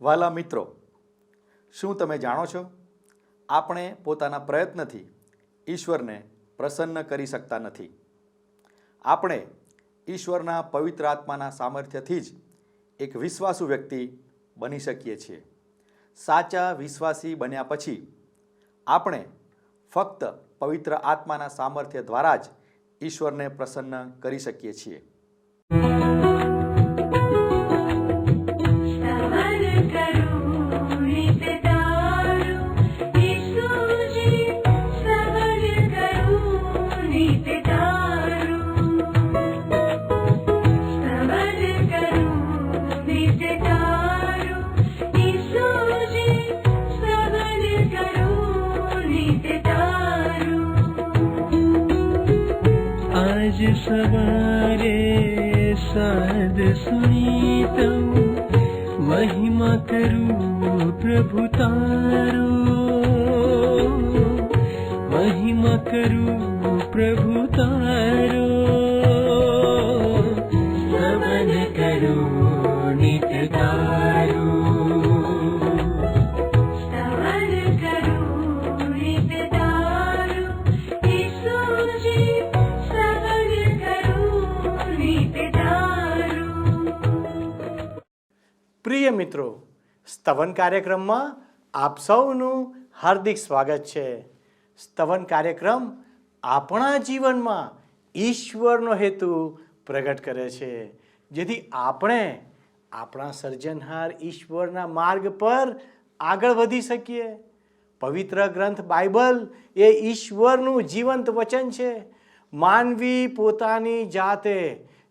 વાલા મિત્રો, શું તમે જાણો છો? આપણે પોતાના પ્રયત્નથી ઈશ્વરને પ્રસન્ન કરી શકતા નથી. આપણે ઈશ્વરના પવિત્ર આત્માના સામર્થ્યથી જ એક વિશ્વાસુ વ્યક્તિ બની શકીએ છીએ. સાચા વિશ્વાસી બન્યા પછી આપણે ફક્ત પવિત્ર આત્માના સામર્થ્ય દ્વારા જ ઈશ્વરને પ્રસન્ન કરી શકીએ છીએ. आज सवारे साध सुनी तऊ महिमा करूं प्रभु तारो, महिमा करूं प्रभु तारो, स्तवन करूं नित तारो. પ્રિય મિત્રો, સ્તવન કાર્યક્રમમાં આપ સૌનું હાર્દિક સ્વાગત છે. સ્તવન કાર્યક્રમ આપણા જીવનમાં ઈશ્વરનો હેતુ પ્રગટ કરે છે, જેથી આપણે આપણા સર્જનહાર ઈશ્વરના માર્ગ પર આગળ વધી શકીએ. પવિત્ર ગ્રંથ બાઇબલ એ ઈશ્વરનું જીવંત વચન છે. માનવી પોતાની જાતે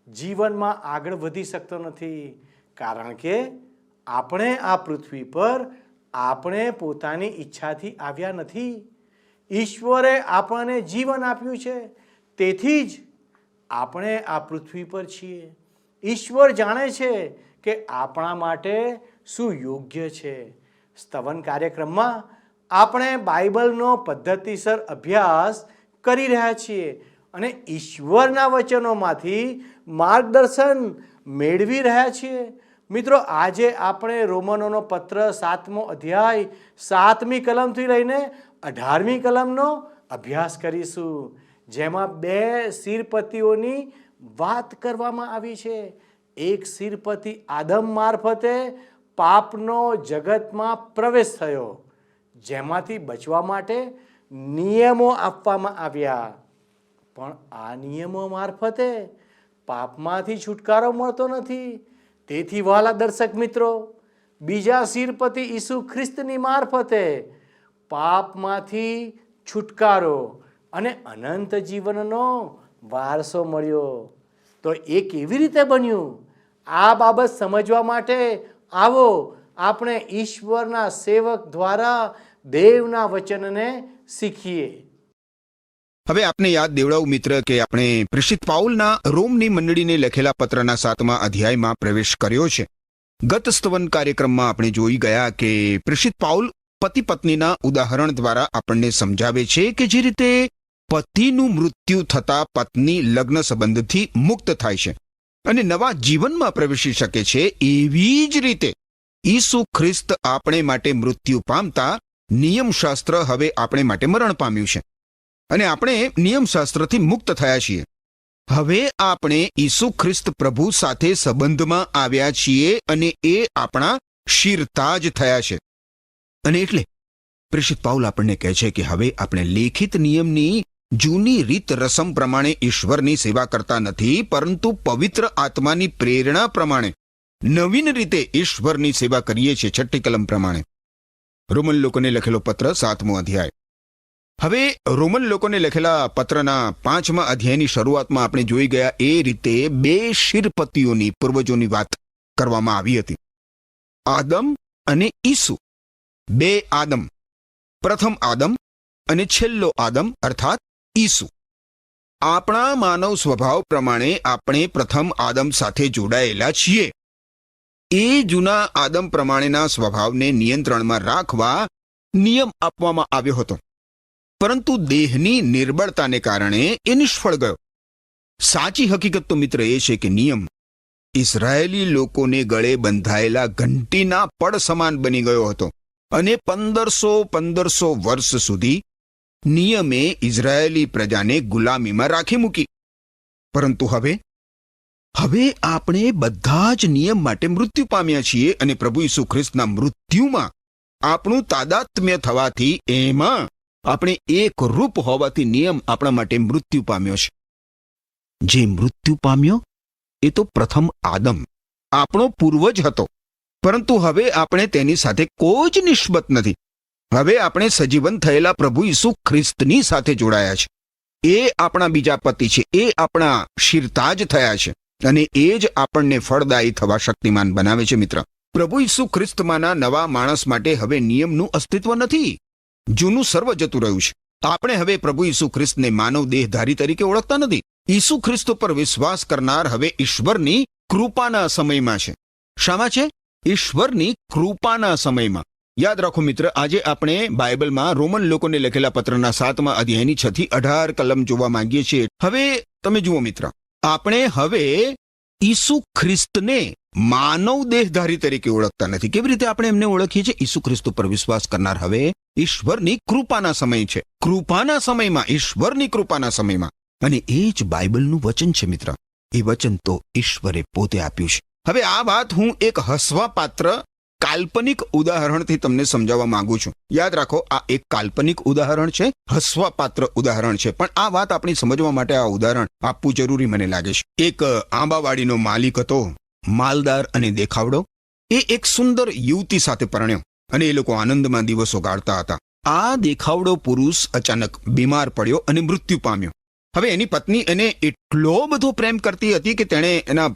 જીવનમાં આગળ વધી શકતો નથી, કારણ કે આપણે આ પૃથ્વી પર આપણે પોતાની ઈચ્છાથી આવ્યા નથી. ઈશ્વરે આપણને જીવન આપ્યું છે, તેથી જ આપણે આ પૃથ્વી પર છીએ. ઈશ્વર જાણે છે કે આપણા માટે શું યોગ્ય છે. સ્તવન કાર્યક્રમમાં આપણે બાઇબલનો પદ્ધતિસર અભ્યાસ કરી રહ્યા છીએ અને ઈશ્વરના વચનોમાંથી માર્ગદર્શન મેળવી રહ્યા છીએ. મિત્રો, આજે આપણે રોમનોનો પત્ર 7મો અધ્યાય 7મી કલમથી લઈને 18મી કલમનો અભ્યાસ કરીશું, જેમાં 2 શિરપતિઓની વાત કરવામાં આવી છે. એક શિરપતિ આદમ મારફતે પાપનો જગતમાં પ્રવેશ થયો, જેમાંથી બચવા માટે નિયમો આપવામાં આવ્યા, પણ આ નિયમો મારફતે પાપમાંથી છુટકારો મળતો નથી. તેથી વહાલા દર્શક મિત્રો, બીજા શિરપતિ ઈસુ ખ્રિસ્તની મારફતે પાપમાંથી છુટકારો અને અનંત જીવનનો વારસો મળ્યો. તો એ કેવી રીતે બન્યું? આ બાબત સમજવા માટે આવો આપણે ઈશ્વરના સેવક દ્વારા દેવના વચનને શીખીએ. હવે આપને યાદ દેવડાવું મિત્ર કે આપણે પ્રેષિત પાઉલના રોમની મંડળીને લખેલા પત્રના 7મા અધ્યાયમાં પ્રવેશ કર્યો છે. ગત સ્તવન કાર્યક્રમમાં આપણે જોઈ ગયા કે પ્રેષિત પાઉલ પતિ પત્નીના ઉદાહરણ દ્વારા આપણને સમજાવે છે કે જે રીતે પતિનું મૃત્યુ થતા પત્ની લગ્ન સંબંધથી મુક્ત થાય છે અને નવા જીવનમાં પ્રવેશી શકે છે, એવી જ રીતે ઈસુ ખ્રિસ્ત આપણે માટે મૃત્યુ પામતા નિયમશાસ્ત્ર હવે આપણે માટે મરણ પામ્યું છે અને આપણે નિયમશાસ્ત્રથી મુક્ત થયા છીએ. હવે આપણે ઈસુ ખ્રિસ્ત પ્રભુ સાથે સંબંધમાં આવ્યા છીએ અને એ આપણા શિરતાજ થયા છે. અને એટલે પ્રેષિત પાઉલ આપણને કહે છે કે હવે આપણે લેખિત નિયમની જૂની રીત રસમ પ્રમાણે ઈશ્વરની સેવા કરતા નથી, પરંતુ પવિત્ર આત્માની પ્રેરણા પ્રમાણે નવીન રીતે ઈશ્વરની સેવા કરીએ છીએ. 6ઠ્ઠી કલમ પ્રમાણે રોમન લોકોને લખેલો પત્ર 7મો અધ્યાય. હવે રોમન લોકોને લખેલા પત્રના 5મા અધ્યાયની શરૂઆતમાં આપણે જોઈ ગયા એ રીતે 2 શિરપતિઓની પૂર્વજોની વાત કરવામાં આવી હતી, આદમ અને ઈસુ. 2 આદમ, પ્રથમ આદમ અને છેલ્લો આદમ અર્થાત ઈસુ. આપણા માનવ સ્વભાવ પ્રમાણે આપણે પ્રથમ આદમ સાથે જોડાયેલા છીએ. એ જૂના આદમ પ્રમાણેના સ્વભાવને નિયંત્રણમાં રાખવા નિયમ આપવામાં આવ્યો હતો, પરંતુ દેહની નિર્બળતાને કારણે એ નિષ્ફળ ગયો. સાચી હકીકત તો મિત્ર એ છે કે નિયમ ઇઝરાયેલી લોકોને ગળે બંધાયેલા ઘંટીના પડ સમાન બની ગયો હતો અને 1500 વર્ષ સુધી નિયમે ઇઝરાયેલી પ્રજાને ગુલામીમાં રાખી મૂકી. પરંતુ હવે આપણે બધા જ નિયમ માટે મૃત્યુ પામ્યા છીએ અને પ્રભુ ઈસુ ખ્રિસ્તના મૃત્યુમાં આપણું તાદાત્મ્ય થવાથી એમાં આપણે એક રૂપ હોવાથી નિયમ આપણા માટે મૃત્યુ પામ્યો છે. જે મૃત્યુ પામ્યો એ તો પ્રથમ આદમ આપણો પૂર્વજ હતો, પરંતુ હવે આપણે તેની સાથે કોઈ જ નિસ્બત નથી. હવે આપણે સજીવન થયેલા પ્રભુ ઈસુ ખ્રિસ્તની સાથે જોડાયા છે. એ આપણા બીજા પતિ છે, એ આપણા શિરતાજ થયા છે અને એ જ આપણને ફળદાયી થવા શક્તિમાન બનાવે છે. મિત્ર, પ્રભુ ઈસુ ખ્રિસ્તમાંના નવા માણસ માટે હવે નિયમનું અસ્તિત્વ નથી. જૂનું સર્વ જતું રહ્યું છે. આપણે હવે પ્રભુ ઈસુ ખ્રિસ્તને માનવ દેહધારી તરીકે ઓળખતા નથી. ઈસુ ખ્રિસ્ત પર વિશ્વાસ કરનાર હવે ઈશ્વરની કૃપાના સમયમાં છે. શામાં છે? ઈશ્વરની કૃપાના સમયમાં. યાદ રાખો મિત્ર, આજે આપણે બાઇબલમાં રોમન લોકોને લખેલા પત્રના 7મા અધ્યાયની 6 થી 18 કલમ જોવા માંગીએ છીએ. હવે તમે જુઓ મિત્ર, આપણે હવે ઈસુ ખ્રિસ્તને માનવ દેહધારી તરીકે ઓળખતા નથી. કેવી રીતે આપણે એમને ઓળખીએ છીએ? ઈસુ ખ્રિસ્ત પર વિશ્વાસ કરનાર હવે ઈશ્વરની કૃપાના સમય છે. કૃપાના સમયમાં, ઈશ્વરની કૃપાના સમયમાં. અને એ જ બાઇબલનું વચન છે મિત્ર. એ વચન તો ઈશ્વરે પોતે આપ્યું છે. હવે આ વાત હું એક હસવાપાત્ર કાલ્પનિક ઉદાહરણથી તમને સમજાવવા માંગુ છું. યાદ રાખો, આ એક કાલ્પનિક ઉદાહરણ છે, હસવાપાત્ર ઉદાહરણ છે, પણ આ વાત આપણી સમજવા માટે આ ઉદાહરણ આપવું જરૂરી મને લાગે છે. એક આંબાવાડીનો માલિક હતો, માલદાર અને દેખાવડો. એ એક સુંદર યુવતી સાથે પરણ્યો અને એ લોકો આનંદમાં દિવસો ગાળતા હતા. આ દેખાવડો પુરુષ અચાનક બીમાર પડ્યો અને મૃત્યુ પામ્યો. હવે એની પત્ની એને એટલો બધો પ્રેમ કરતી હતી કે તેણે એના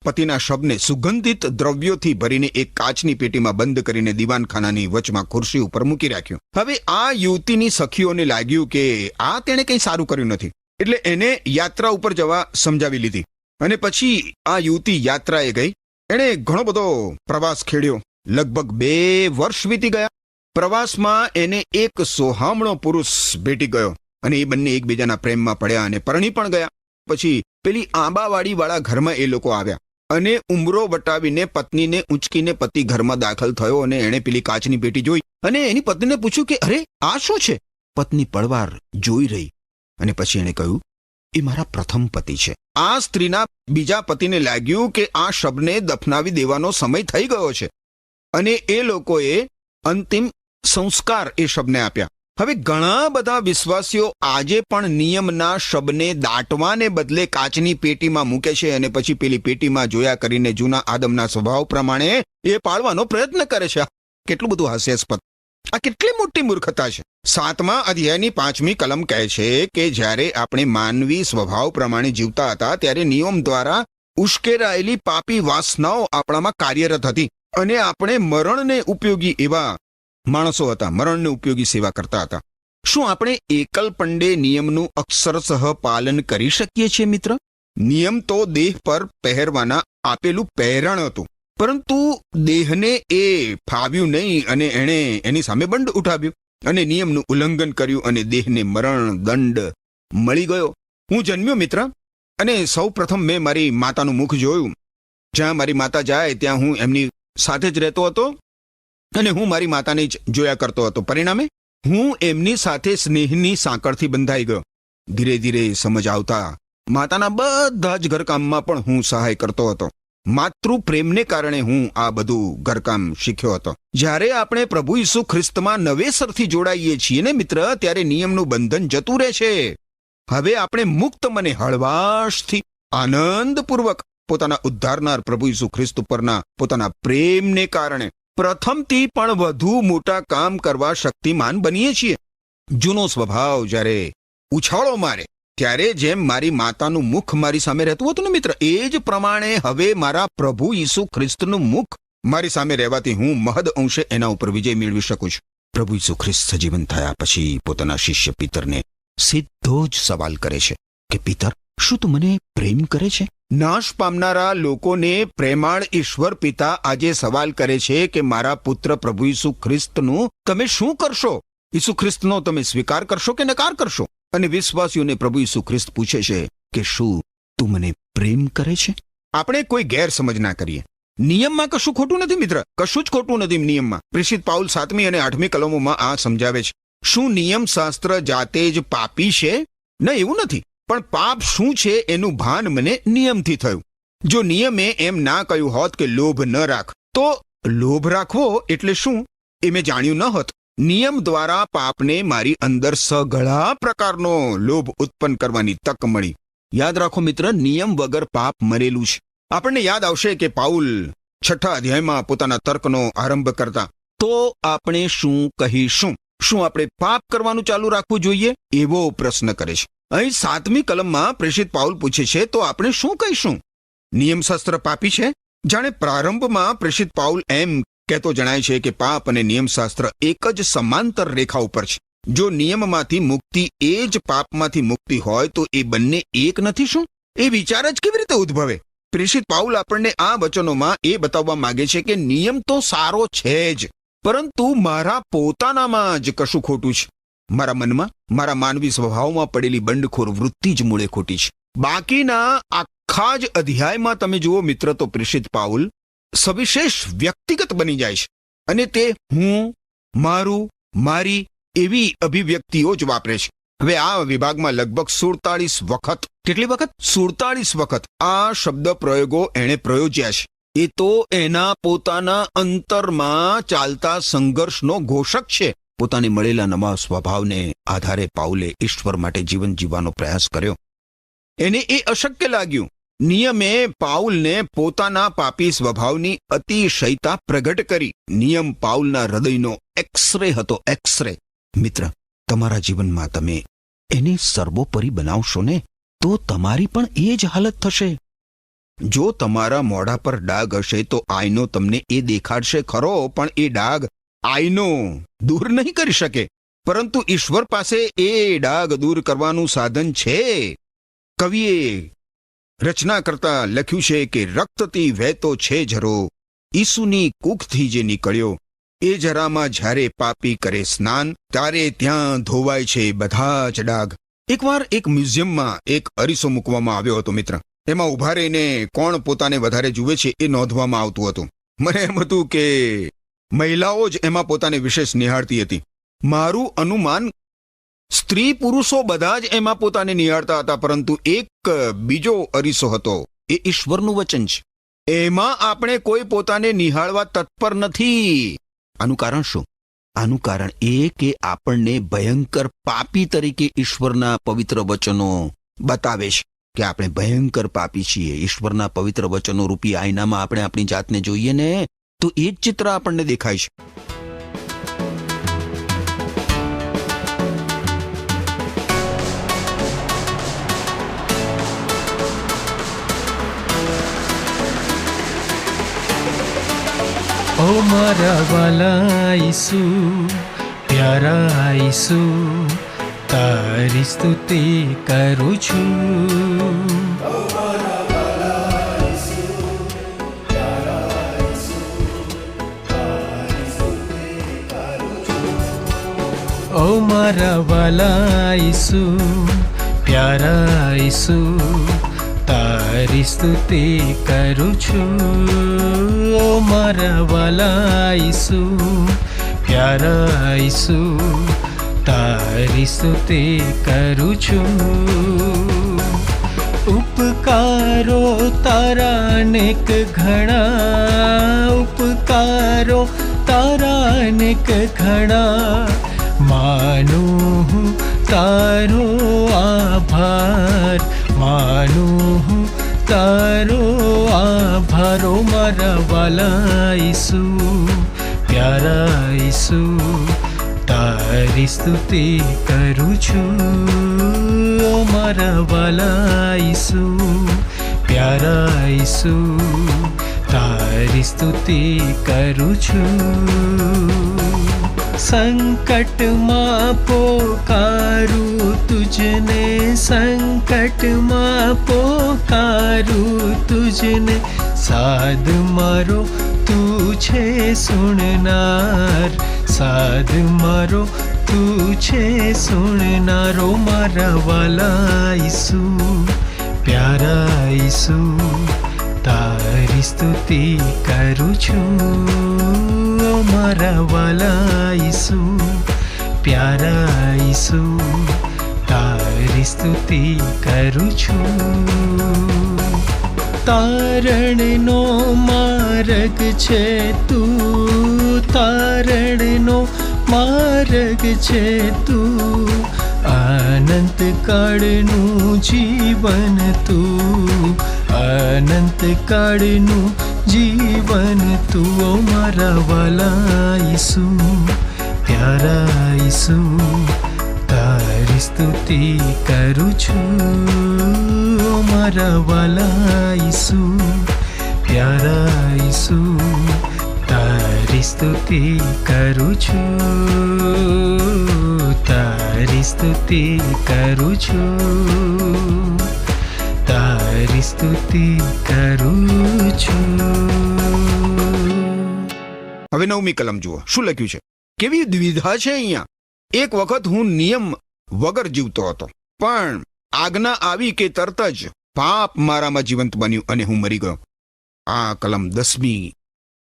પતિના શબને સુગંધિત દ્રવ્યોથી ભરીને એક કાચની પેટીમાં બંધ કરીને દીવાનખાનાની વચમાં ખુરશી ઉપર મૂકી રાખ્યું. હવે આ યુવતીની સખીઓને લાગ્યું કે આ તેણે કંઈ સારું કર્યું નથી, એટલે એને યાત્રા ઉપર જવા સમજાવી લીધી. અને પછી આ યુવતી યાત્રાએ ગઈ. એણે ઘણો બધો પ્રવાસ ખેડ્યો. લગભગ 2 વર્ષ વીતી ગયા. પ્રવાસમાં એને એક સોહામણો પુરુષ ભેટી ગયો અને એ બંને એકબીજાના પ્રેમમાં પડ્યા અને પરણી પણ ગયા. પછી પેલી આંબાવાડી વાળા ઘરમાં એ લોકો આવ્યા અને ઉંબરો વટાવીને પત્નીને ઊંચકીને પતિ ઘરમાં દાખલ થયો અને એણે પેલી કાચની પેટી જોઈ અને એની પત્નીને પૂછ્યું કે અરે આ શું છે? પત્ની પળવાર જોઈ રહી અને પછી એણે કહ્યું, એ મારા પ્રથમ પતિ છે. આ સ્ત્રીના બીજા પતિને લાગ્યું કે આ શબને દફનાવી દેવાનો સમય થઈ ગયો છે અને એ લોકોએ અંતિમ સંસ્કાર એ શબને આપ્યા. હવે ઘણા બધા વિશ્વાસીઓ આજે પણ નિયમના શબને દાટવાને બદલે કાચની પેટીમાં મૂકે છે અને પછી પેલી પેટીમાં જોયા કરીને જૂના આદમના સ્વભાવ પ્રમાણે એ પાળવાનો પ્રયત્ન કરે છે. કેટલું બધું હાસ્યાસ્પદ! આ કેટલી મોટી મૂર્ખતા છે. 7મા અધ્યાયની 5મી કલમ કહે છે કે જ્યારે આપણે માનવી સ્વભાવ પ્રમાણે જીવતા હતા ત્યારે નિયમ દ્વારા ઉશ્કેરાયેલી પાપી વાસનાઓ આપણામાં કાર્યરત હતી અને આપણે મરણને ઉપયોગી એવા માણસો હતા, મરણને ઉપયોગી સેવા કરતા હતા. શું આપણે એકલ પંડે નિયમનું અક્ષરશઃ પાલન કરી શકીએ છીએ મિત્ર? નિયમ તો દેહ પર પહેરવાના આપેલું પહેરણ હતું, પરંતુ દેહને એ ફાવ્યું નહીં અને એણે એની સામે બંધ ઉઠાવ્યું અને નિયમનું ઉલ્લંઘન કર્યું અને દેહને મરણ દંડ મળી ગયો. હું જન્મ્યો મિત્ર અને સૌ પ્રથમ મેં મારી માતાનું મુખ જોયું. જ્યાં મારી માતા જાય ત્યાં હું એમની સાથે જ રહેતો હતો અને હું મારી માતાને જ જોયા કરતો હતો. પરિણામે હું એમની સાથે સ્નેહની સાંકળથી બંધાઈ ગયો. ધીરે ધીરે સમજ આવતા માતાના બધા જ ઘરકામમાં પણ હું સહાય કરતો હતો. માતૃ પ્રેમને કારણે હું આ બધું ઘરકામ શીખ્યો હતો. જ્યારે આપણે પ્રભુ ઈસુ ખ્રિસ્તમાં નવેસરથી જોડાઈએ છીએ ને મિત્ર, ત્યારે નિયમનું બંધન જતું રહે છે. હવે આપણે મુક્ત મને હળવાશથી આનંદપૂર્વક પોતાના ઉદ્ધારનાર પ્રભુ ઈસુ ખ્રિસ્ત પરના પોતાના પ્રેમને કારણે પ્રથમથી પણ વધુ મોટા કામ કરવા શક્તિમાન બનીએ છીએ. જૂનો સ્વભાવ જ્યારે ઉછાળો મારે ત્યારે જેમ મારી માતાનું મુખ મારી સામે રહેતું હતું ને મિત્ર, એ જ પ્રમાણે હવે મારા પ્રભુ ઈસુ ખ્રિસ્તનું મુખ મારી સામે રહેવાથી હું મહદ અંશે એના ઉપર વિજય મેળવી શકું છું. પ્રભુ ઈસુ ખ્રિસ્ત સજીવન થયા પછી પોતાના શિષ્ય પિતરને સીધો જ સવાલ કરે છે કે પિતર, શું તું મને પ્રેમ કરે છે? નાશ પામનારા લોકોને પ્રેમાળ ઈશ્વર પિતા આજે સવાલ કરે છે કે મારા પુત્ર પ્રભુ ઈસુ ખ્રિસ્તનું તમે શું કરશો? ઈસુ ખ્રિસ્તનો તમે સ્વીકાર કરશો કે નકાર કરશો? અને વિશ્વાસીઓને પ્રભુ ઈસુ ખ્રિસ્ત પૂછે છે કે શું તું મને પ્રેમ કરે છે? આપણે કોઈ ગેરસમજ ના કરીએ. નિયમમાં કશું ખોટું નથી મિત્ર, કશું જ ખોટું નથી નિયમમાં. પ્રેષિત પાઉલ 7મી અને 8મી કલમોમાં આ સમજાવે છે. શું નિયમશાસ્ત્ર જાતે જ પાપી છે? ના, એવું નથી. પણ પાપ શું છે એનું ભાન મને નિયમથી થયું. જો નિયમે એમ ના કહ્યું હોત કે લોભ ન રાખ, તો લોભ રાખવો એટલે શું એ મેં જાણ્યું ન હોત. નિયમ દ્વારા પાપને મારી અંદર સઘળા પ્રકારનો લોભ ઉત્પન્ન કરવાની તક મળી. યાદ રાખો મિત્ર, નિયમ વગર પાપ મરેલું છે. આપણને યાદ આવશે કે પાઉલ 6ઠા અધ્યાયમાં પોતાના તર્કનો આરંભ કરતા તો આપણે શું કહીશું? શું આપણે પાપ કરવાનું ચાલુ રાખવું જોઈએ? એવો પ્રશ્ન કરે છે. અહીં 7મી કલમમાં પ્રેષિત પાઉલ પૂછે છે, તો આપણે શું કહીશું? નિયમશાસ્ત્ર પાપી છે? જાણે પ્રારંભમાં પ્રેષિત પાઉલ એમ કહેતો જણાય છે કે પાપ અને નિયમશાસ્ત્ર એક જ સમાંતર રેખા ઉપર છે. જો નિયમમાંથી મુક્તિ એ જ પાપમાંથી મુક્તિ હોય તો એ બંને એક નથી શું? એ વિચાર જ કેવી રીતે ઉદ્ભવે? પ્રેષિત પાઉલ આપણને આ વચનોમાં એ બતાવવા માંગે છે કે નિયમ તો સારો છે જ, પરંતુ મારા પોતાનામાં જ કશું ખોટું છે. મારા મનમાં, મારા માનવી સ્વભાવમાં પડેલી બંડખોર વૃત્તિ જ મૂળે ખોટી છે. બાકીના આખા જ અધ્યાયમાં તમે જુઓ મિત્ર, તો પ્રેષિત પાઉલ સવિશેષ વ્યક્તિગત બની જાય છે અને તે હું, મારું, મારી એવી અભિવ્યક્તિઓ જ વાપરે છે. હવે આ વિભાગમાં લગભગ 47 વખત, કેટલી વખત? 47 વખત આ શબ્દ પ્રયોગો એણે પ્રયોજ્યા છે. એ તો એના પોતાના અંતરમાં ચાલતા સંઘર્ષનો ઘોષક છે. પોતાને મળેલા નવા સ્વભાવને આધારે પાઉલે ઈશ્વર માટે જીવન જીવવાનો પ્રયાસ કર્યો. એને એ અશક્ય લાગ્યું. નિયમે પાઉલને પોતાના પાપી સ્વભાવની અતિશયતા પ્રગટ કરી. નિયમ પાઉલના હૃદયનો એક્સરે હતો, એક્સરે. મિત્ર, તમારા જીવનમાં તમે એને સર્વોપરી બનાવશો ને તો તમારી પણ એ જ હાલત થશે. જો તમારા મોઢા પર ડાઘ હશે તો આઈનો તમને એ દેખાડશે ખરો, પણ એ ડાઘ આઈનો દૂર નહીં કરી શકે. પરંતુ ઈશ્વર પાસે એ ડાઘ દૂર કરવાનું સાધન છે. કવિએ રચના કરતા લખ્યું છે કે રક્તથી વહેતો છે ઝરો, ઈસુની કૂખથી જે નીકળ્યો, એ જરામાં જ્યારે પાપી કરે સ્નાન, ત્યારે ત્યાં ધોવાય છે બધા જ ડાઘ. એકવાર એક મ્યુઝિયમમાં એક અરીસો મૂકવામાં આવ્યો હતો મિત્ર. એમાં ઉભા રહીને કોણ પોતાને વધારે જુએ છે એ નોંધવામાં આવતું હતું. મને એમ હતું કે મહિલાઓ જ એમાં પોતાને વિશેષ નિહાળતી હતી. મારું અનુમાન સ્ત્રી પુરુષો બધા જ એમાં પોતાને નિહાળતા હતા, પરંતુ એક બીજો અરીસો હતો, એ ઈશ્વરનું વચન છે. એમાં આપણે કોઈ પોતાને નિહાળવા તત્પર નથી. આનું કારણ શું? આનું કારણ એ કે આપણને ભયંકર પાપી તરીકે ઈશ્વરના પવિત્ર વચનો બતાવે છે કે આપણે ભયંકર પાપી છીએ. ઈશ્વરના પવિત્ર વચનો રૂપી આયનામાં આપણે આપણી જાતને જોઈએ ને તો એ જ ચિત્ર આપણને દેખાય છે. ઓ મારા વાલા ઈસુ, પ્યારા ઈસુ, તારી સ્તુતિ કરું છું. ઓ મારા વાલા ઈસુ, પ્યારા ઈસુ, તારી સ્તુતિ કરું છું. ઓ મારા વાલા ઈસુ, પ્યારા ઈસુ, તારી સ્તુતિ કરું છું. ઉપકારો તારા અનેક ઘણા, ઉપકારો તારા અનેક ઘણા, માનું હું તારો આભાર, માનું હું તારો આભાર. ઓ મારા વાલા ઈસુ, પ્યારા ઈસુ, તારી સ્તુતિ કરું છું. ઓ મારા વાલા ઈસુ, પ્યારા ઈસુ, તારી સ્તુતિ કરું છું. સંકટમાં પોકારું તુજને, સંકટમાં પોકારું તુજને, સાદ મારો તું છે સુણનાર, સાદ મારો તું છે સુણનારો. મારા વાલા ઈસુ, પ્યારા ઈસુ, તારી સ્તુતિ કરું છું મારા વાલા ઈસુ, પ્યારા ઈસુ, તારી સ્તુતિ કરું છું. તારણનો માર્ગ છે તું, તારણનો માર્ગ છે તું, અનંત કાળનું જીવન તું, અનંત કાળનું જીવન તું, ઓ મારા વાલા ઈસુ, પ્યારા ઈસુ, તારી સ્તુતિ કરું છું મારા વાલા ઈસુ, પ્યારા ઈસુ, તારી સ્તુતિ કરું છું, તારી સ્તુતિ કરું છું, તારી સ્તુતિ કરું છું. હવે 9મી કલમ જુઓ, શું લખ્યું છે? કેવી દ્વિધા છે અહીંયા. એક વખત હું નિયમ વગર જીવતો હતો, પણ આજ્ઞા આવી કે તરત જ પાપ મારામાં જીવંત બન્યું અને હું મરી ગયો. આ કલમ 10મી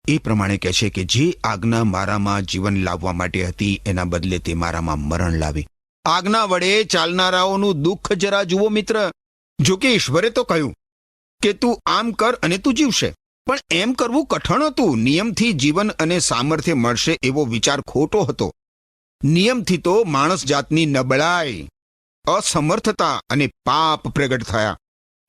એ પ્રમાણે કહે છે કે જે આજ્ઞા મારામાં જીવન લાવવા માટે હતી એના બદલે તે મારામાં મરણ લાવી. આજ્ઞા વડે ચાલનારાઓનું દુઃખ જરા જુઓ મિત્ર. જો કે ઈશ્વરે તો કહ્યું કે તું આમ કર અને તું જીવશે, પણ એમ કરવું કઠણ હતું. નિયમથી જીવન અને સામર્થ્ય મળશે એવો વિચાર ખોટો હતો. નિયમથી તો માણસ જાતની નબળાઈ, અસમર્થતા અને પાપ પ્રગટ થયા.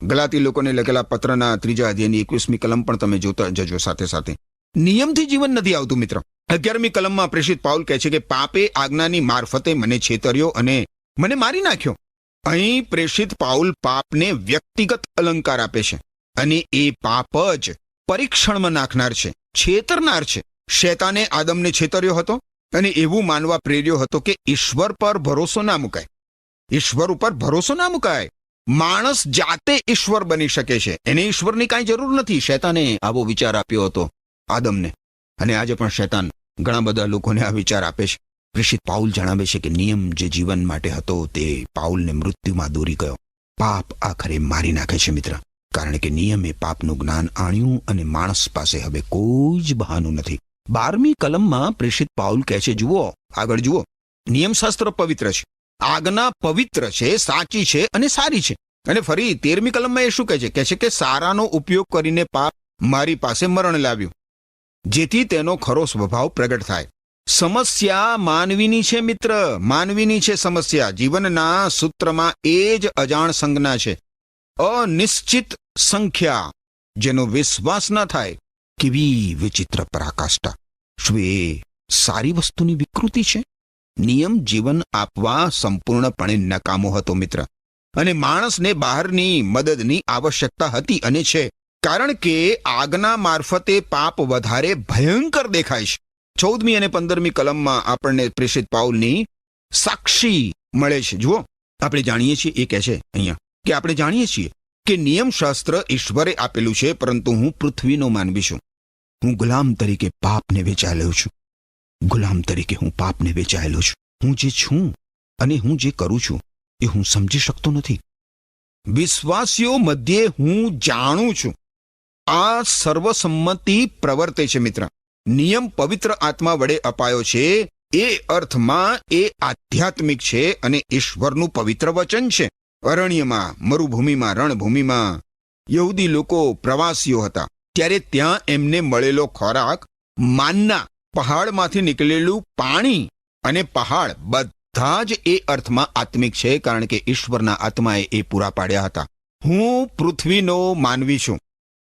ગલાતી લોકોને લખેલા પત્રના 3 અધ્યાયની 21મી કલમ પણ તમે જોતા જજો સાથે સાથે. નિયમથી જીવન નથી આવતું મિત્ર. 11મી કલમમાં પ્રેષિત પાઉલ કહે છે કે પાપે આજ્ઞાની મારફતે મને છેતર્યો અને મને મારી નાખ્યો. અહીં પ્રેષિત પાઉલ પાપને વ્યક્તિગત અલંકાર આપે છે અને એ પાપ જ પરીક્ષણમાં નાખનાર છે, છેતરનાર છે. શેતાને આદમને છેતર્યો હતો અને એવું માનવા પ્રેર્યો હતો કે ઈશ્વર પર ભરોસો ના મુકાય, ઈશ્વર ઉપર ભરોસો ના મુકાય. માણસ જાતે ઈશ્વર બની શકે છે, એને ઈશ્વરની કાંઈ જરૂર નથી. શેતાને આવો વિચાર આપ્યો હતો આદમને, અને આજે પણ શેતાન ઘણા બધા લોકોને આ વિચાર આપે છે. પ્રેષિત પાઉલ જણાવે છે કે નિયમ જે જીવન માટે હતો તે પાઉલને મૃત્યુમાં દોરી ગયો. પાપ આખરે મારી નાખે છે મિત્ર, કારણ કે નિયમે પાપનું જ્ઞાન આણ્યું અને માણસ પાસે હવે કોઈ જ બહાનું નથી. 12મી કલમમાં પ્રેષિત પાઉલ કહે છે, જુઓ આગળ જુઓ, નિયમશાસ્ત્ર પવિત્ર છે, આજ્ઞા પવિત્ર છે, સાચી છે અને સારી છે. અને ફરી 13મી કલમમાં એ શું કહે છે? કહે છે કે સારાનો ઉપયોગ કરીને પાપ મારી પાસે મરણ લાવ્યું, જેથી તેનો ખરો સ્વભાવ પ્રગટ થાય. સમસ્યા માનવીની છે મિત્ર, માનવીની છે સમસ્યા. જીવનના સૂત્રમાં એ જ અજાણ સંજ્ઞા છે, અનિશ્ચિત સંખ્યા, જેનો વિશ્વાસ ન થાય. કેવી વિચિત્ર પરાકાષ્ઠા! શું એ સારી વસ્તુની વિકૃતિ છે? નિયમ જીવન આપવા સંપૂર્ણપણે નકામો હતો મિત્ર, અને માણસને બહારની મદદની આવશ્યકતા હતી અને છે, કારણ કે આજ્ઞા મારફતે પાપ વધારે ભયંકર દેખાય છે. 14મી અને 15મી કલમમાં આપણને પ્રેષિત પાઉલની સાક્ષી મળે છે. જુઓ, આપણે જાણીએ છીએ, એ કહે છે અહીંયા કે આપણે જાણીએ છીએ કે નિયમશાસ્ત્ર ઈશ્વરે આપેલું છે, પરંતુ હું પૃથ્વીનો માનવી છું. હું ગુલામ તરીકે પાપને વેચાયેલો છું, ગુલામ તરીકે હું પાપને વેચાયેલો છું. હું જે છું અને હું જે કરું છું એ હું સમજી શકતો નથી. વિશ્વાસીઓ મધ્યે હું જાણું છું. આ સર્વસંમતિ પ્રવર્તે છે મિત્ર. નિયમ પવિત્ર આત્મા વડે અપાયો છે, એ અર્થમાં એ આધ્યાત્મિક છે અને ઈશ્વરનું પવિત્ર વચન છે. અરણ્યમાં, મરુભૂમિમાં, રણભૂમિમાં યહૂદી લોકો પ્રવાસીઓ હતા, ત્યારે ત્યાં એમને મળેલો ખોરાક માનના, પહાડમાંથી નીકળેલું પાણી અને પહાડ બધા જ એ અર્થમાં આત્મિક છે, કારણ કે ઈશ્વરના આત્માએ એ પૂરા પાડ્યા હતા. હું પૃથ્વીનો માનવી છું.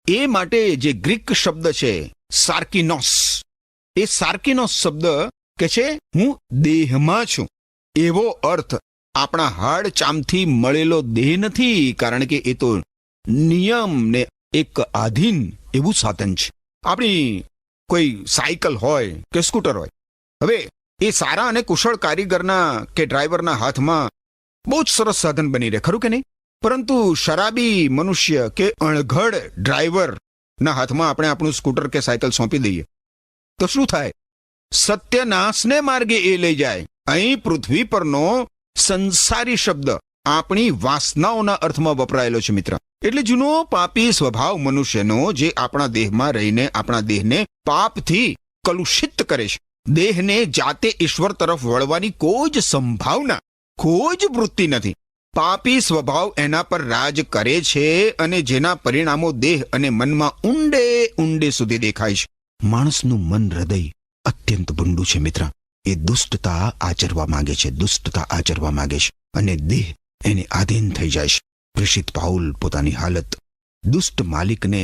એ માટે જે ગ્રીક શબ્દ છે સાર્કિનોસ, એ સાર્કિનોસ શબ્દ કે છે હું દેહમાં છું. એવો અર્થ આપણા હાડ ચામથી મળેલો દેહ નથી, કારણ કે એ તો નિયમને એક આધીન એવું સાધન છે. આપણી કોઈ સાયકલ હોય કે સ્કૂટર હોય, હવે એ સારા અને કુશળ કારીગરના કે ડ્રાઈવરના હાથમાં બહુ જ સરસ સાધન બની રહે, ખરું કે નહીં? પરંતુ શરાબી મનુષ્ય કે અણઘડ ડ્રાઈવરના હાથમાં આપણે આપણું સ્કૂટર કે સાયકલ સોંપી દઈએ તો શું થાય? સત્યનાશને માર્ગે એ લઈ જાય. અહીં પૃથ્વી પરનો સંસારી શબ્દ આપણી વાસનાઓના અર્થમાં વપરાયેલો છે મિત્ર. એટલે જૂનો પાપી સ્વભાવ મનુષ્યનો જે આપણા દેહમાં રહીને આપણા દેહને પાપથી કલુષિત કરે છે. દેહને જાતે ઈશ્વર તરફ વળવાની કોઈ જ સંભાવના, કોઈ જ વૃત્તિ નથી. પાપી સ્વભાવ એના પર રાજ કરે છે અને જેના પરિણામો દેહ અને મનમાં ઊંડે ઊંડે સુધી દેખાય છે. માણસનું મન હૃદય અત્યંત ભૂંડું છે મિત્ર. એ દુષ્ટતા આચરવા માંગે છે, દુષ્ટતા આચરવા માંગે છે અને દેહ એને આધીન થઈ જાય છે. પ્રેષિત પાઉલ પોતાની હાલત દુષ્ટ માલિકને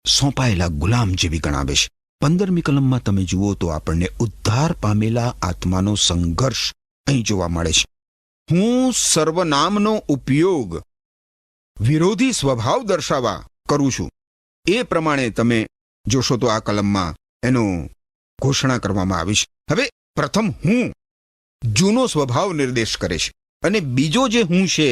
સોંપાયેલા ગુલામ જેવી ગણાવે છે. 15મી કલમમાં તમે જુઓ તો આપણને ઉદ્ધાર પામેલા આત્માનો સંઘર્ષ અહીં જોવા મળે છે. હું સર્વનામનો ઉપયોગ વિરોધી સ્વભાવ દર્શાવવા કરું છું. એ પ્રમાણે તમે જોશો તો આ કલમમાં એનો ઘોષણા કરવામાં આવી છે. હવે પ્રથમ હું જૂનો સ્વભાવ નિર્દેશ કરે છે અને બીજો જે હું છે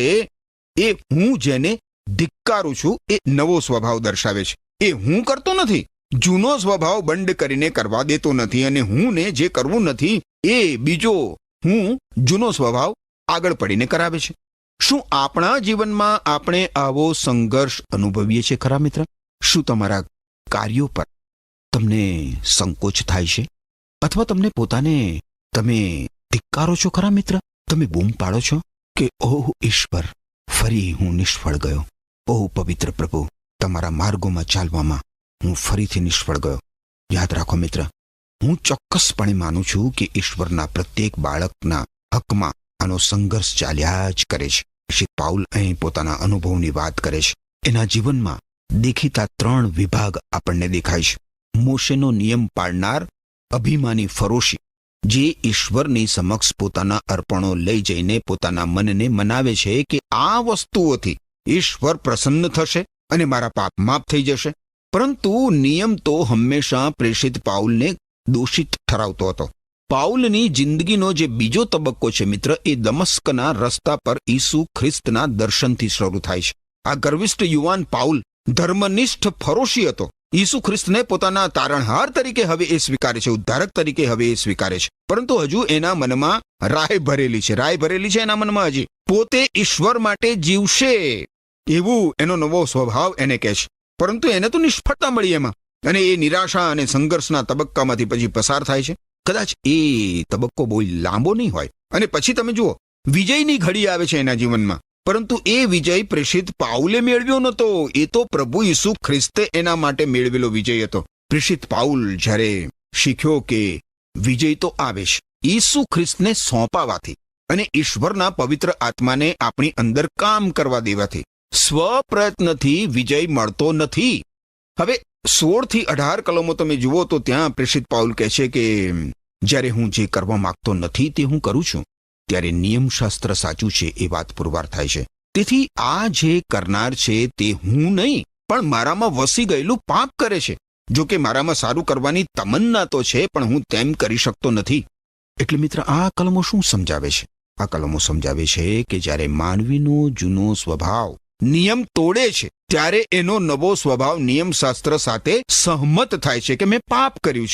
એ હું જેને ધિક્કારું છું એ નવો સ્વભાવ દર્શાવે છે. એ હું કરતો નથી, જૂનો સ્વભાવ બંધ કરીને કરવા દેતો નથી અને હું ને જે કરવું નથી એ બીજો હું જૂનો સ્વભાવ આગળ પડીને કરાવે છે. શું આપણા જીવનમાં આપણે આવો સંઘર્ષ અનુભવીએ છીએ ખરા મિત્ર? શું તમારા કાર્યો પર તમને સંકોચ થાય છે અથવા તમને પોતાને તમે ધિક્કારો છો ખરા મિત્ર? તમે બૂમ પાડો છો કે ઓહ ઈશ્વર, ફરી હું નિષ્ફળ ગયો. ઓહ પવિત્ર પ્રભુ, તમારા માર્ગોમાં ચાલવામાં હું ફરીથી નિષ્ફળ ગયો. યાદ રાખો મિત્ર, હું ચોક્કસપણે માનું છું કે ઈશ્વરના પ્રત્યેક બાળકના હકમાં આનો સંઘર્ષ ચાલ્યા જ કરે છે. શ્રી પાઉલ અહીં પોતાના અનુભવની વાત કરે છે. એના જીવનમાં દેખીતા 3 વિભાગ આપણને દેખાય છે. મોશેનો નિયમ પાળનાર અભિમાની ફરોશી, જે ઈશ્વરની સમક્ષ પોતાના અર્પણો લઈ જઈને પોતાના મનને મનાવે છે કે આ વસ્તુઓથી ઈશ્વર પ્રસન્ન થશે અને મારા પાપ માફ થઈ જશે. પરંતુ નિયમ તો હંમેશા પ્રેષિત પાઉલને દોષિત ઠરાવતો હતો. પાઉલની જિંદગીનો જે બીજો તબક્કો છે મિત્ર, એ દમસ્કના રસ્તા પર ઈસુ ખ્રિસ્તના દર્શનથી શરૂ થાય છે. આ ગર્વિષ્ઠ યુવાન પાઉલ ધર્મનિષ્ઠ ફરોશી હતો. ઈસુ ખ્રિસ્તને પોતાના તારણહાર તરીકે હવે એ સ્વીકારે છે, ઉદ્ધારક તરીકે હવે એ સ્વીકારે છે. પરંતુ હજુ એના મનમાં રાય ભરેલી છે એના મનમાં હજી. પોતે ઈશ્વર માટે જીવશે એવું એનો નવો સ્વભાવ એને કહે છે. પરંતુ એને તો નિષ્ફળતા મળી એમાં અને એ નિરાશા અને સંઘર્ષના તબક્કામાંથી પછી પસાર થાય છે. કદાચ એ તબક્કો બહુ લાંબો નહીં હોય અને પછી તમે જુઓ વિજયની ઘડી આવે છે એના જીવનમાં. પરંતુ એ વિજય પ્રેષિત પાઉલે મેળવ્યો નહોતો, એ તો પ્રભુ ઈસુ ખ્રિસ્તે એના માટે મેળવેલો વિજય હતો. પ્રેષિત પાઉલ જ્યારે શીખ્યો કે વિજય તો આવે છે ઈસુ ખ્રિસ્તને સોંપાવાથી અને ઈશ્વરના પવિત્ર આત્માને આપણી અંદર કામ કરવા દેવાથી, સ્વપ્રયત્નથી વિજય મળતો નથી. હવે 16 થી 18 કલમો તમે જુઓ તો ત્યાં પ્રેષિત પાઉલ કહે છે કે જ્યારે હું જે કરવા માંગતો નથી તે હું કરું છું, ત્યારે નિયમશાસ્ત્ર સાચું છે એ વાત પુરવાર થાય છે. તેથી આ જે કરનાર છે તે હું નહીં પણ મારામાં વસી ગયેલું પાપ કરે છે. જો કે મારામાં સારું કરવાની તમન્ના તો છે પણ હું તેમ કરી શકતો નથી. એટલે મિત્ર, આ કલમો શું સમજાવે છે? આ કલમો સમજાવે છે કે જ્યારે માનવીનો જૂનો સ્વભાવ નિયમ તોડે છે ત્યારે એનો નવો સ્વભાવ નિયમશાસ્ત્ર સાથે સહમત થાય છે કે મેં પાપ કર્યું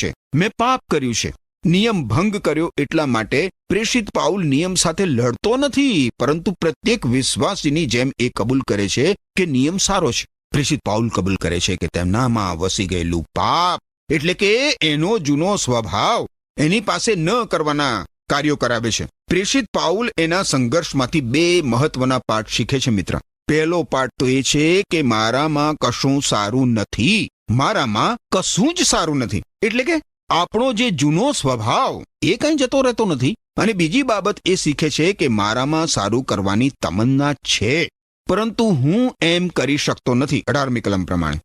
છે. નિયમ ભંગ કર્યો એટલા માટે પ્રેષિત પાઉલ નિયમ સાથે લડતો નથી, પરંતુ પ્રત્યેક વિશ્વાસીની જેમ એ કબૂલ કરે છે કે નિયમ સારો છે. પ્રેષિત પાઉલ કબૂલ કરે છે કે તેમનામાં વસી ગયેલું પાપ એટલે કે એનો જૂનો સ્વભાવ એની પાસે ન કરવાના કાર્યો કરાવે છે. પ્રેષિત પાઉલ એના સંઘર્ષમાંથી 2 મહત્વના પાઠ શીખે છે મિત્ર. પહેલો પાઠ તો એ છે કે મારામાં કશું જ સારું નથી. એટલે કે આપણો જે જૂનો સ્વભાવ એ કંઈ જતો રહેતો નથી. અને બીજી બાબત એ શીખે છે કે મારામાં સારું કરવાની તમન્ના છે, પરંતુ હું એમ કરી શકતો નથી. 18મી કલમ પ્રમાણે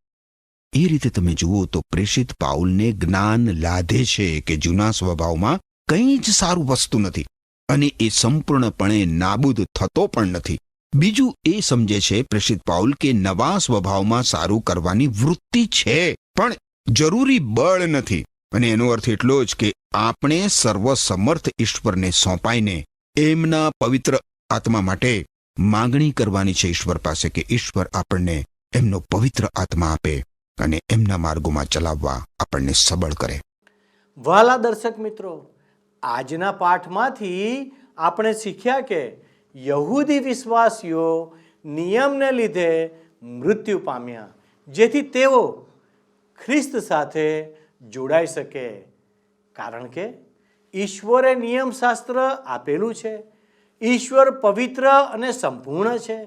એ રીતે તમે જુઓ તો પ્રેષિત પાઉલને જ્ઞાન લાદે છે કે જૂના સ્વભાવમાં કંઈ જ સારું વસ્તુ નથી અને એ સંપૂર્ણપણે નાબૂદ થતો પણ નથી. બીજું એ સમજે છે પ્રેષિત પાઉલ કે નવા સ્વભાવમાં સારું કરવાની વૃત્તિ છે પણ જરૂરી બળ નથી. અને એનો અર્થ એટલો જ કે આપણે સર્વસમર્થ ઈશ્વરને સોંપાઈને એમના પવિત્ર આત્મા માટે માંગણી કરવાની છે ઈશ્વર પાસે કે ઈશ્વર આપણને એમનો પવિત્ર આત્મા આપે અને એમના માર્ગોમાં ચલાવવા આપણને સબળ કરે. વહાલા દર્શક મિત્રો, આજના પાઠમાંથી આપણે શીખ્યા કે યહૂદી વિશ્વાસીઓ નિયમને લીધે મૃત્યુ પામ્યા, જેથી તેઓ ખ્રિસ્ત સાથે જોડાઈ શકે. કારણ કે ઈશ્વરે નિયમશાસ્ત્ર આપેલું છે. ઈશ્વર પવિત્ર અને સંપૂર્ણ છે.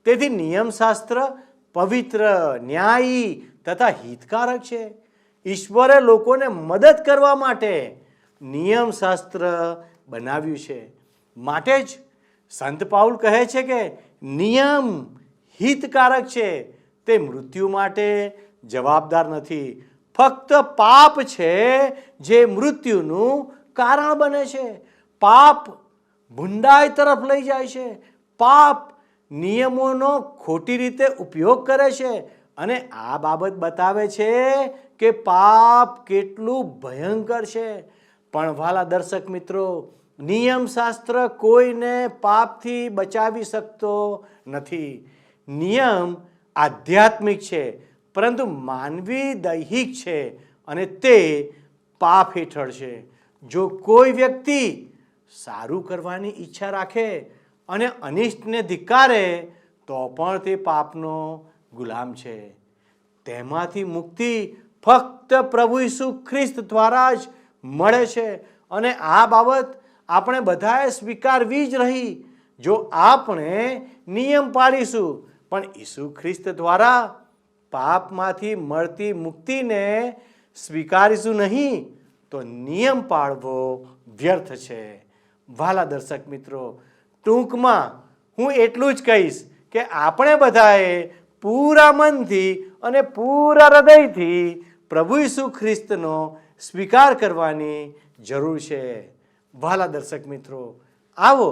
તેથી નિયમશાસ્ત્ર પવિત્ર, ન્યાયી તથા હિતકારક છે. ઈશ્વરે લોકોને મદદ કરવા માટે નિયમશાસ્ત્ર બનાવ્યું છે. માટે જ સંત પાઉલ કહે છે કે નિયમ હિતકારક છે, તે મૃત્યુ માટે જવાબદાર નથી. ફક્ત પાપ છે જે મૃત્યુનું કારણ બને છે. પાપ ભૂંડાઈ તરફ લઈ જાય છે. પાપ નિયમોનો ખોટી રીતે ઉપયોગ કરે છે. અને આ બાબત બતાવે છે કે પાપ કેટલું ભયંકર છે. પણ વાલા દર્શક મિત્રો, નિયમશાસ્ત્ર કોઈને પાપથી બચાવી શકતો નથી. નિયમ આધ્યાત્મિક છે, પરંતુ માનવી દૈહિક છે અને તે પાપ હેઠળ છે. જો કોઈ વ્યક્તિ સારું કરવાની ઈચ્છા રાખે અને અનિષ્ટને ધિક્કારે તો પણ તે પાપનો ગુલામ છે. તેમાંથી મુક્તિ ફક્ત પ્રભુ ઈસુ ખ્રિસ્ત દ્વારા જ મળે છે. અને આ બાબત આપણે બધાએ સ્વીકારવી જ રહી. જો આપણે નિયમ પાળીશું પણ ઈસુ ખ્રિસ્ત દ્વારા પાપમાંથી મળતી મુક્તિને સ્વીકારીશું નહીં તો નિયમ પાળવો વ્યર્થ છે. વાલા દર્શક મિત્રો, ટૂંકમાં હું એટલું જ કહીશ કે આપણે બધાએ પૂરા મનથી અને પૂરા હૃદયથી પ્રભુ ઈસુ ખ્રિસ્તનો સ્વીકાર કરવાની જરૂર છે. વાલા દર્શક મિત્રો, આવો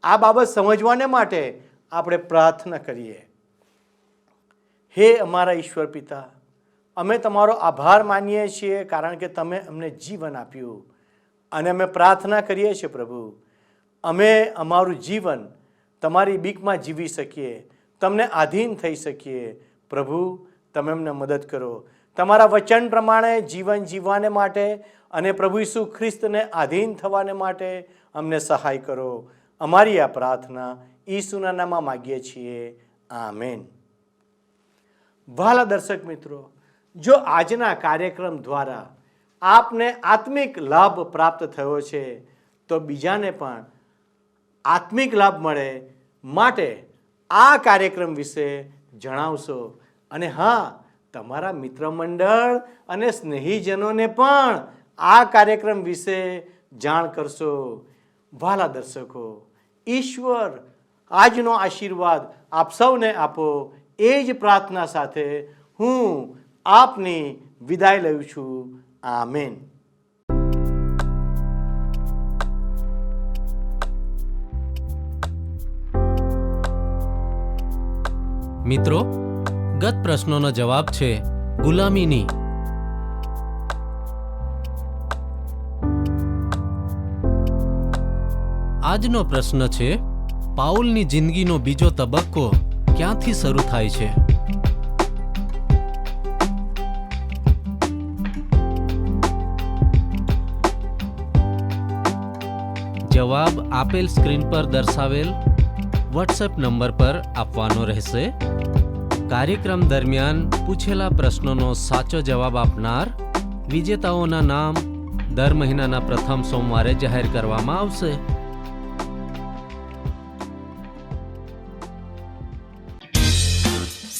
આ બાબત સમજવાને માટે આપણે પ્રાર્થના કરીએ. હે અમારા ઈશ્વર પિતા, અમે તમારો આભાર માનીએ છીએ કારણ કે તમે અમને જીવન આપ્યું. અને અમે પ્રાર્થના કરીએ છીએ પ્રભુ, અમે અમારું જીવન તમારી બીકમાં જીવી શકીએ, તમને આધીન થઈ શકીએ. પ્રભુ, તમે અમને મદદ કરો. તમારા વચન પ્રમાણે જીવન જીવવાને માટે અને પ્રભુ ઈસુ ખ્રિસ્તને આધીન થવાને માટે અમને સહાય કરો. અમારી આ પ્રાર્થના ઈસુના નામમાં માગીએ છીએ. આમેન. વહાલા દર્શક મિત્રો, જો આજના કાર્યક્રમ દ્વારા આપને આત્મિક લાભ પ્રાપ્ત થયો છે તો બીજાને પણ આત્મિક લાભ મળે માટે આ કાર્યક્રમ વિશે જણાવશો. અને હા, તમારા મિત્ર મંડળ અને સ્નેહીજનોને પણ આ કાર્યક્રમ વિશે જાણ કરશો. વહાલા દર્શકો, ઈશ્વર આજનો આશીર્વાદ આપ સૌને આપો, એ જ પ્રાર્થના સાથે હું આપની વિદાય લઉં છું. આમેન. મિત્રો, ગત પ્રશ્નોનો જવાબ છે ગુલામીની. આજનો પ્રશ્ન છે પાઉલની જિંદગીનો બીજો તબક્કો ક્યાંથી શરૂ થાય છે? જવાબ આપેલ સ્ક્રીન પર દર્શાવેલ વોટ્સએપ નંબર પર આપવાનો રહેશે. કાર્યક્રમ દરમિયાન પૂછેલા પ્રશ્નોનો સાચો જવાબ આપનાર વિજેતાઓના નામ દર મહિનાના પ્રથમ સોમવારે જાહેર કરવામાં આવશે.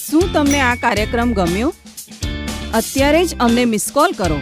શું તમને આ કાર્યક્રમ ગમ્યો? અત્યારે જ અમને મિસ કોલ કરો.